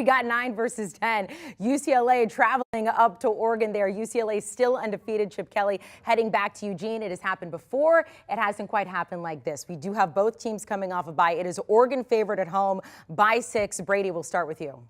got 9 versus 10. UCLA traveling up to Oregon there. UCLA still undefeated. Chip Kelly heading back to Eugene. It has happened before. It hasn't quite happened like this. We do have both teams coming off a bye. It is Oregon favored at home by 6. Brady, we'll start with you.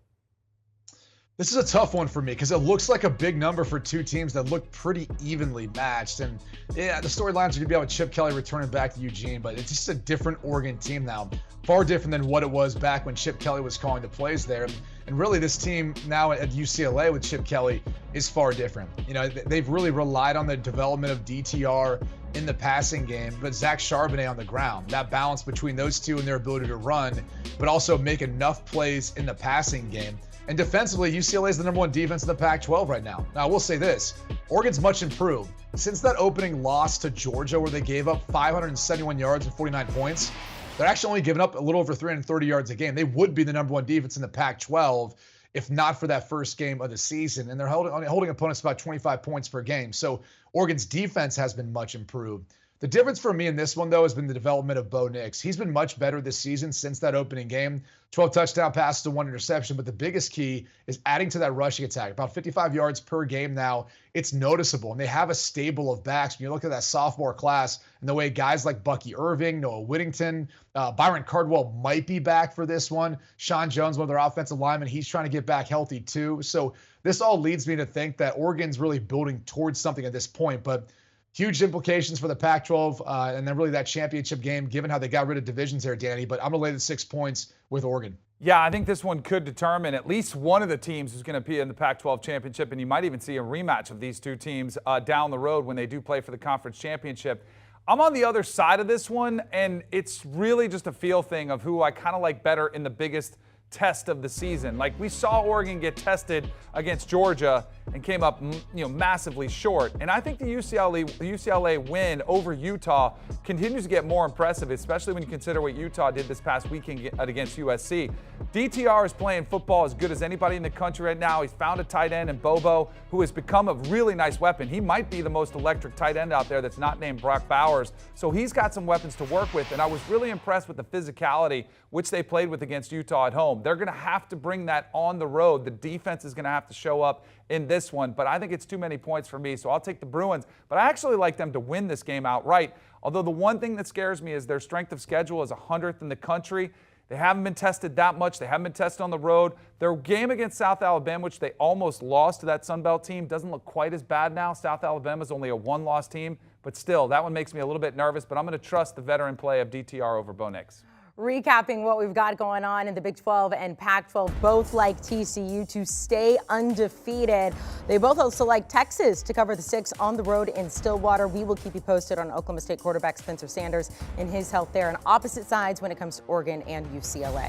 This is a tough one for me because it looks like a big number for two teams that look pretty evenly matched. And yeah, the storylines are going to be about Chip Kelly returning back to Eugene, but it's just a different Oregon team now. Far different than what it was back when Chip Kelly was calling the plays there. And really this team now at UCLA with Chip Kelly is far different. You know, they've really relied on the development of DTR in the passing game, but Zach Charbonnet on the ground. That balance between those two and their ability to run, but also make enough plays in the passing game. And defensively, UCLA is the #1 defense in the Pac-12 right now. Now, I will say this. Oregon's much improved. Since that opening loss to Georgia where they gave up 571 yards and 49 points, they're actually only giving up a little over 330 yards a game. They would be the #1 defense in the Pac-12 if not for that first game of the season. And they're holding opponents about 25 points per game. So Oregon's defense has been much improved. The difference for me in this one, though, has been the development of Bo Nix. He's been much better this season since that opening game. 12 touchdown passes to 1 interception, but the biggest key is adding to that rushing attack. About 55 yards per game now. It's noticeable, and they have a stable of backs. When you look at that sophomore class and the way guys like Bucky Irving, Noah Whittington, Byron Cardwell might be back for this one. Sean Jones, one of their offensive linemen, he's trying to get back healthy too. So this all leads me to think that Oregon's really building towards something at this point, but huge implications for the Pac-12 and then really that championship game, given how they got rid of divisions there, Danny. But I'm going to lay the 6 points with Oregon. Yeah, I think this one could determine at least one of the teams who's going to be in the Pac-12 championship, and you might even see a rematch of these two teams down the road when they do play for the conference championship. I'm on the other side of this one, and it's really just a feel thing of who I kind of like better in the biggest test of the season. Like we saw Oregon get tested against Georgia and came up, massively short. And I think the UCLA win over Utah continues to get more impressive, especially when you consider what Utah did this past weekend against USC. DTR is playing football as good as anybody in the country right now. He's found a tight end in Bobo, who has become a really nice weapon. He might be the most electric tight end out there that's not named Brock Bowers. So he's got some weapons to work with. And I was really impressed with the physicality which they played with against Utah at home. They're going to have to bring that on the road. The defense is going to have to show up in this one, but I think it's too many points for me, so I'll take the Bruins. But I actually like them to win this game outright, although the one thing that scares me is their strength of schedule is 100th in the country. They haven't been tested that much. They haven't been tested on the road. Their game against South Alabama, which they almost lost to that Sun Belt team, doesn't look quite as bad now. South Alabama's only a 1-loss team, but still, that one makes me a little bit nervous, but I'm going to trust the veteran play of DTR over Bo Nix. Recapping what we've got going on in the Big 12 and Pac-12, both like TCU to stay undefeated. They both also like Texas to cover the 6 on the road in Stillwater. We will keep you posted on Oklahoma State quarterback Spencer Sanders and his health there on opposite sides when it comes to Oregon and UCLA.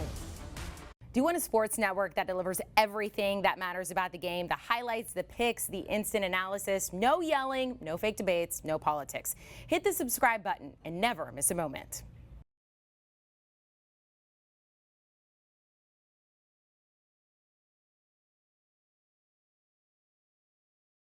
Do you want a sports network that delivers everything that matters about the game? The highlights, the picks, the instant analysis, no yelling, no fake debates, no politics. Hit the subscribe button and never miss a moment.